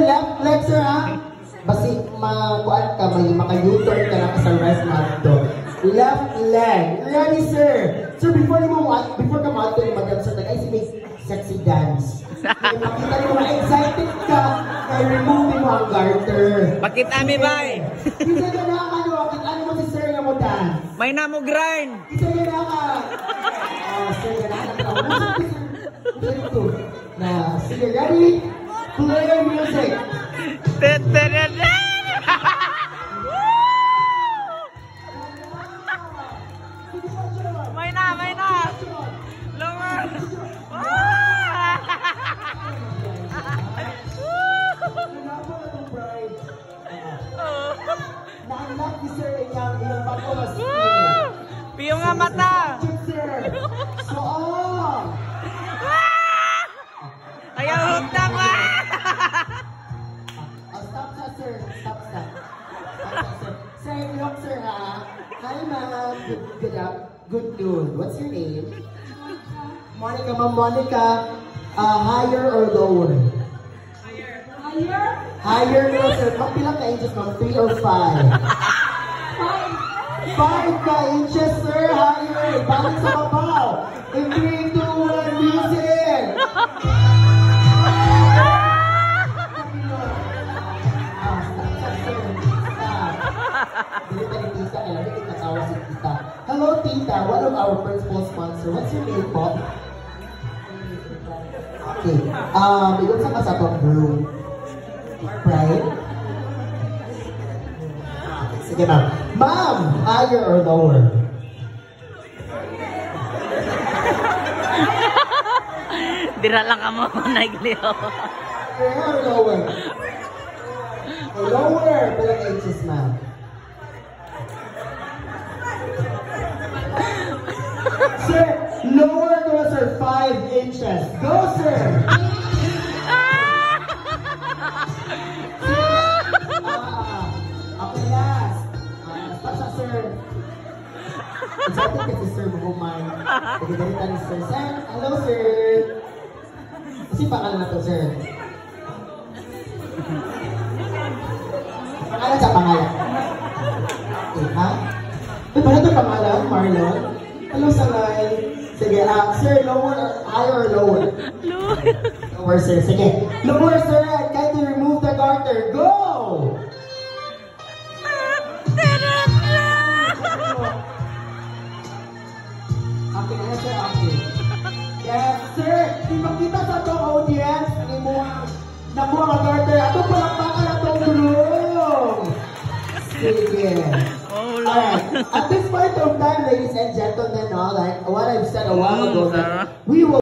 left leg, sir, ha? Basi, makuan ka, may maka-U-turn ka na sa rest mat to. Left leg. Ready, sir? Sir, before ka mato yung mag-dance sa tagay, may sexy dance. Kaya makita mo excited ka, kaya remove mo ang garter. Bakit ami bay? Isa ka na ka, ano mo si sir nga mo dance? May na mo grind. Isa ka na ka. Sir, ka na. Sige, ready? Play your music. May na. Lower. Na-unlock ni sir iyang pagkawas. Piyo nga mata. So, Ayaw hutang ba? Stop na, sir. Stop. Sir, look, sir, ha? Hi, ma'am. Good noon. What's your name? Monica. Ma'am Monica. Higher or lower? Higher, no, sir. Magpilang ka inches, ma'am? 3 or 5? 5 ka inches, sir. Higher. Balik sa babaw. In 3, 2, 1, music! Hello, Tita. One of our principal sponsor. What's your name, po? Okay. Igon sa kasapang room. Right? Sige, ma'am. Ma'am, higher or lower? Dira lang ka mo, nagliho. Higher or lower? Lower. Bilang inches, ma'am. Sir, lower to us, sir. 5 inches. Go, sir. Okay, last. Basta, sir. Excited kasi, sir, mag-umay. Pagkagalitan ni sir. Sir, hello, sir. Kasi pangalan na to, sir. Pangalan sa pangalan. Okay, ha? Paano ito pangalan, Marlon? Hello, Sangay. Sige, sir, higher or lower? Lower, sir. Sige. Lower, sir. Kindly remove the garter. Go! Okay, ano, sir? Okay. Yes, sir. Ipakita sa itong audience. Nakuha ang garter. Ito palakpakan na itong gulong. Sige. Alright, at this point of time, ladies and gentlemen, like what I've said a while ago, that we will